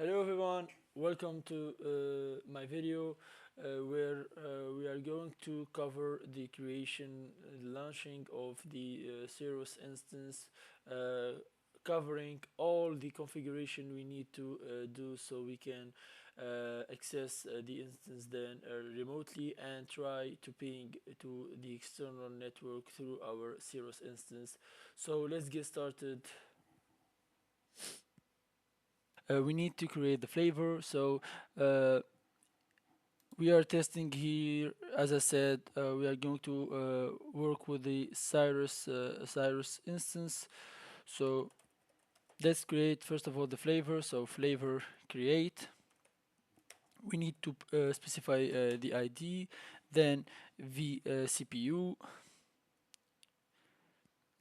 Hello everyone, welcome to my video where we are going to cover the creation, launching of the Ceros instance, covering all the configuration we need to do so we can access the instance then remotely and try to ping to the external network through our Ceros instance. So let's get started. We need to create the flavor, so uh, we are testing here. As I said, we are going to work with the Cyrus instance. So let's create first of all the flavor. So flavor create. We need to specify the ID, then vCPU,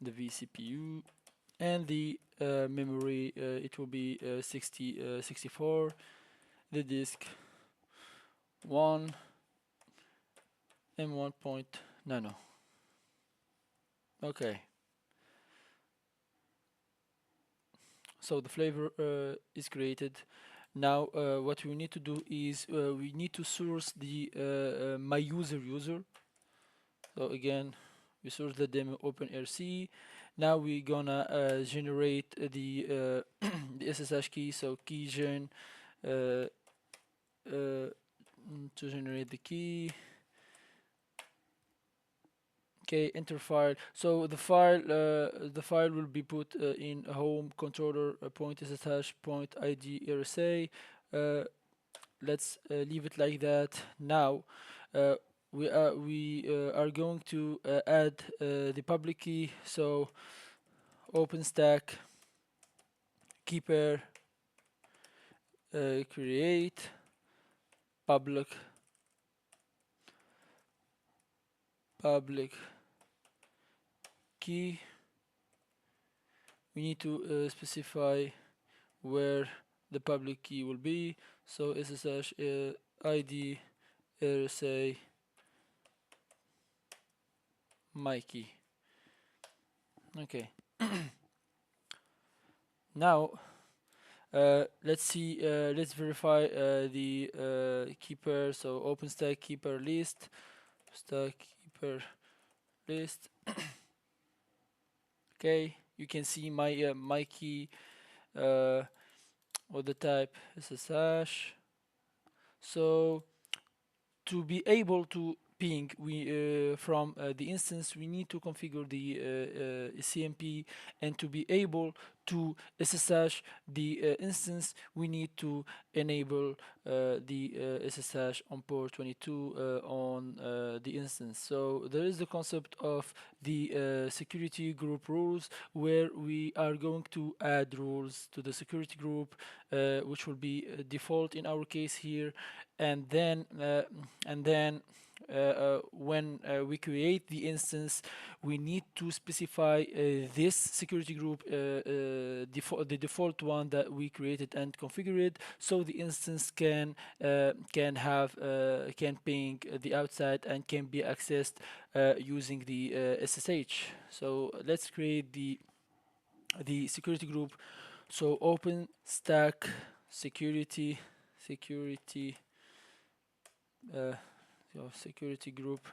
the vCPU, and the memory. It will be 64. The disk 1 M1 point nano. Okay, so the flavor is created. Now what we need to do is we need to source the my user. So again, we source the demo OpenRC. Now we're gonna generate the the SSH key. So keygen to generate the key. Okay, enter file. So the file will be put in home controller point ssh point id rsa. Let's leave it like that. Now uh, we are going to add the public key. So OpenStack keeper create public key. We need to specify where the public key will be. So ssh id rsa my key. Okay. Now let's verify the keeper. So OpenStack keeper list, stack keeper list. Okay, you can see my key or the type SSH. So to be able to ping from the instance, we need to configure the CMP, and to be able to SSH the instance, we need to enable the SSH on port 22 on the instance. So there is the concept of the security group rules, where we are going to add rules to the security group, which will be default in our case here, and then when we create the instance, we need to specify this security group, the default one that we created and configured, so the instance can ping the outside and can be accessed using the SSH. So let's create the security group. So OpenStack security uh, security group,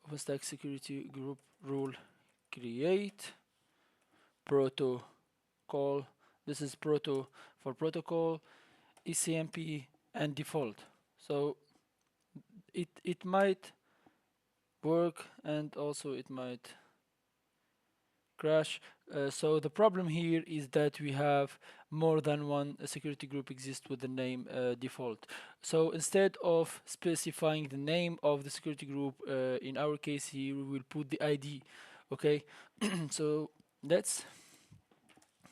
OpenStack security group rule create protocol. This is proto for protocol, ECMP, and default. So it might work, and also it might crash. So the problem here is that we have more than one security group exist with the name default. So instead of specifying the name of the security group, in our case here we will put the ID. Okay, so let's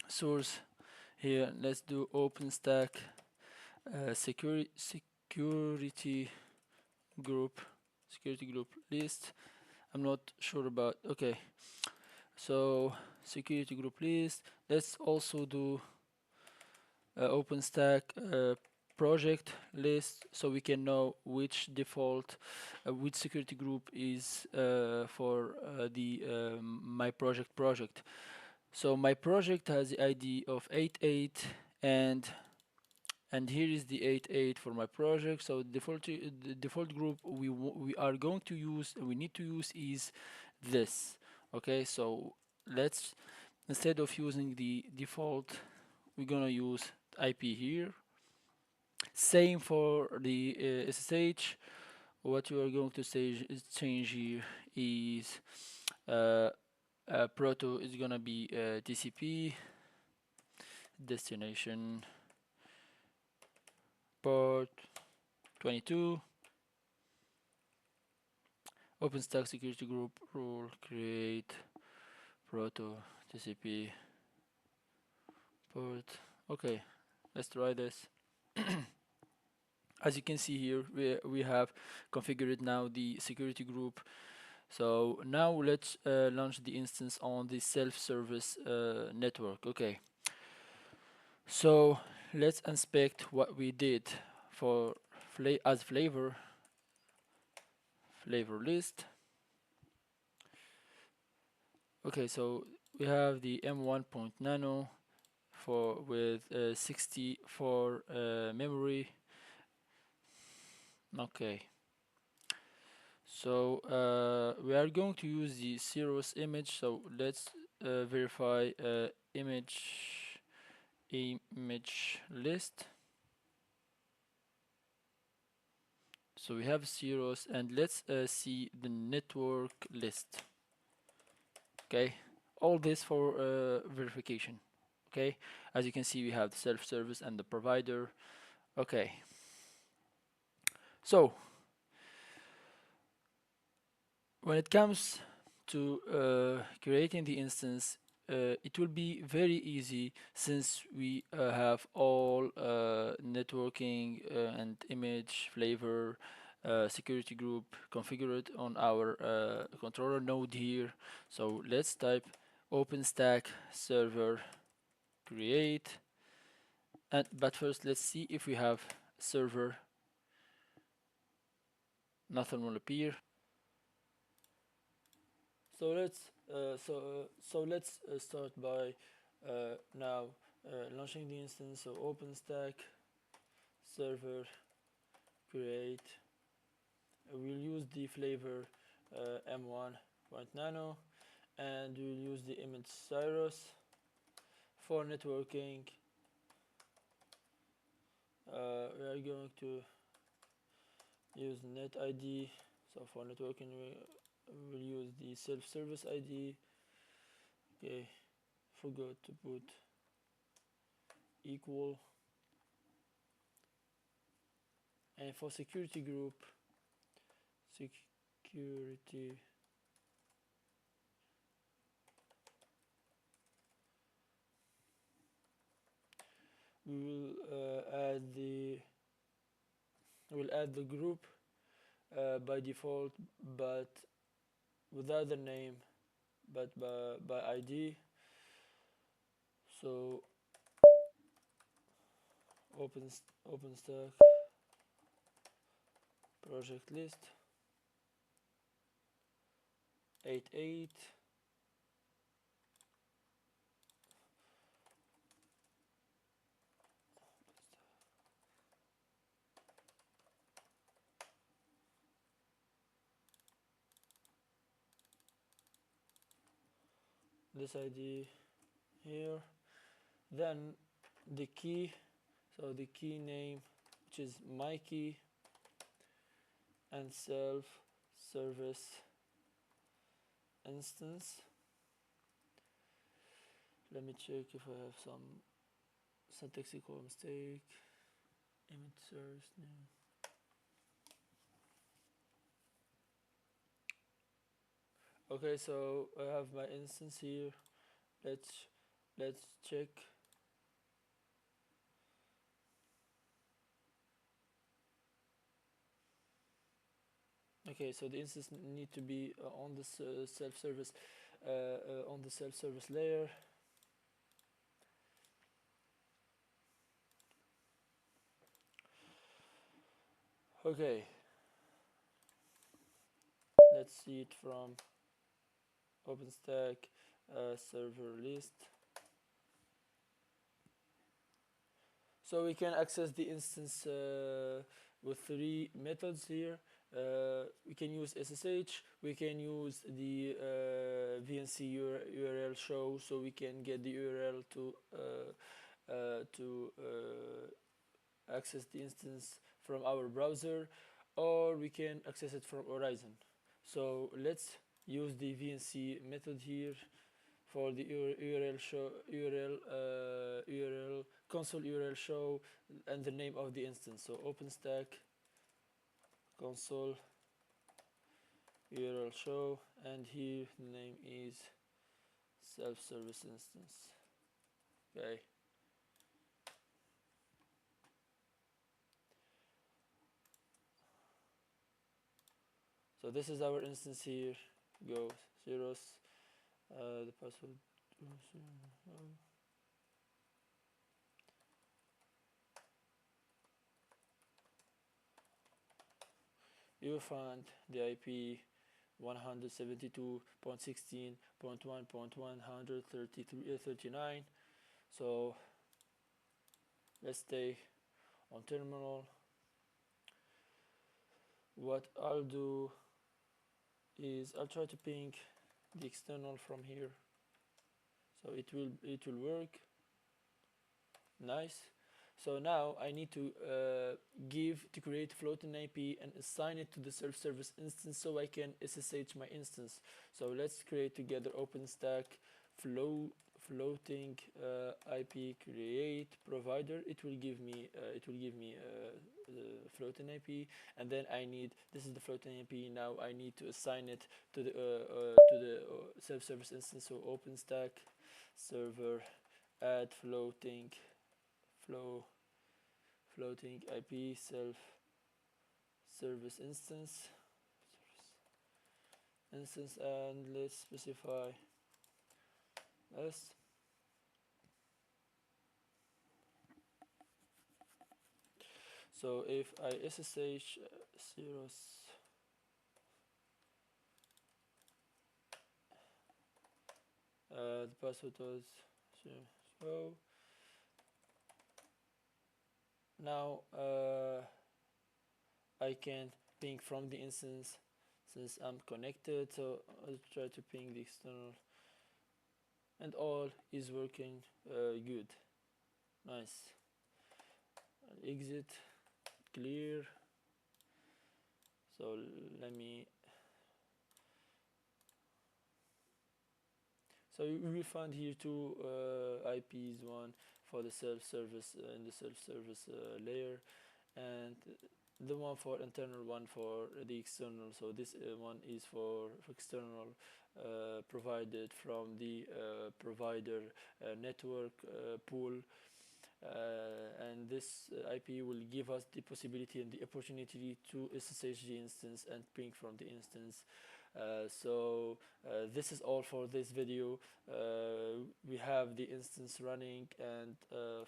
source here. Let's do OpenStack security group list. I'm not sure about. Okay, so security group list. Let's also do OpenStack project list, so we can know which default, which security group is for the my project. So my project has the ID of 88, and and here is the 88 for my project. So the default group we are going to use, we need to use is this. Okay, so let's, instead of using the default, we're gonna use IP here. Same for the SSH. What you are going to change here is proto is gonna be TCP, destination port 22, OpenStack security group rule create proto TCP port. Okay, let's try this. As you can see here, we have configured now the security group. So now let's launch the instance on the self-service network. Okay, so let's inspect what we did for as flavor list. Okay, so we have the M1.nano for with 64 memory. Okay, so we are going to use the zeros image. So let's verify image list. So we have zeros, and let's see the network list. Okay, all this for verification. Okay, as you can see, we have the self-service and the provider. Okay, so when it comes to creating the instance, it will be very easy since we have all networking and image flavor security group configured on our controller node here. So let's type OpenStack server create, and but first let's see if we have server. Nothing will appear. So let's start by now launching the instance. So OpenStack server create. We'll use the flavor M1.nano, and we'll use the image Cyrus. For networking, we are going to use net ID. So for networking, we'll use the self-service ID. Okay, forgot to put equal. And for security group, security we will add the group by default, but without the name, but by ID. So OpenStack project list 88. This ID here, then the key, so the key name, which is my key, and self service instance. Let me check if I have some syntaxical mistake. Image source name. Okay, so I have my instance here. Let's check. Okay, so the instance need to be on the self-service on the self-service layer. Okay, let's see it from OpenStack server list. So we can access the instance with three methods here. We can use SSH, we can use the VNC URL show, so we can get the URL to access the instance from our browser, or we can access it from Horizon. So let's use the VNC method here for the URL show, URL console URL show, and the name of the instance. So OpenStack console URL show, and here the name is self-service instance. Okay. So this is our instance here. Go zeros. The password. You find the IP 172.16.1.139. So let's stay on terminal. What I'll do is I'll try to ping the external from here, so it will work. Nice. So now I need to create floating IP and assign it to the self-service instance so I can SSH my instance. So let's create together OpenStack floating IP create provider. It will give me floating IP, and then this is the floating IP. Now I need to assign it to the self-service instance. So OpenStack server add floating IP self-service instance, and let's specify s. So if I SSH zeros, the password was so. Now I can ping from the instance since I'm connected. So I'll try to ping the external, and all is working good. Nice. I'll exit, clear. So let me. So we will find here two IPs, one for the self-service in the self-service layer, and the one for internal, one for the external. So this one is for external, provided from the provider network pool, and this IP will give us the possibility and the opportunity to SSH the instance and ping from the instance. So this is all for this video. We have the instance running, and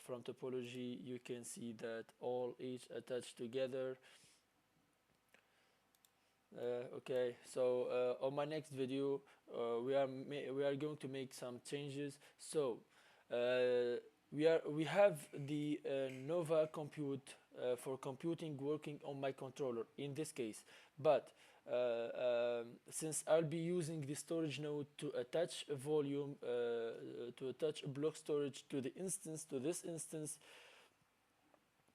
from topology you can see that all each attached together. Okay, so on my next video we are going to make some changes. So we have the Nova compute for computing working on my controller in this case, but since I'll be using the storage node to attach a volume, to attach a block storage to the instance, to this instance,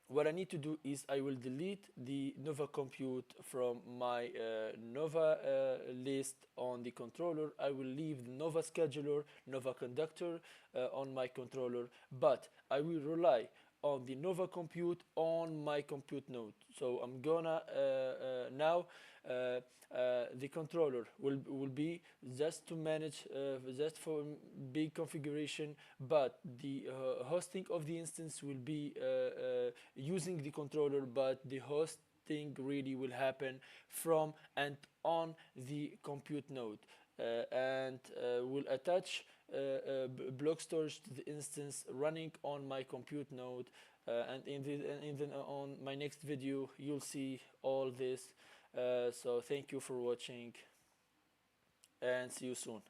what I need to do is I will delete the Nova compute from my Nova list on the controller. I will leave the Nova scheduler, Nova conductor on my controller, but I will rely on the Nova compute on my compute node. So I'm gonna now the controller will be just to manage, just for big configuration, but the hosting of the instance will be using the controller, but the hosting really will happen from and on the compute node, and will attach block storage to the instance running on my compute node, and on my next video you'll see all this. So thank you for watching, and see you soon.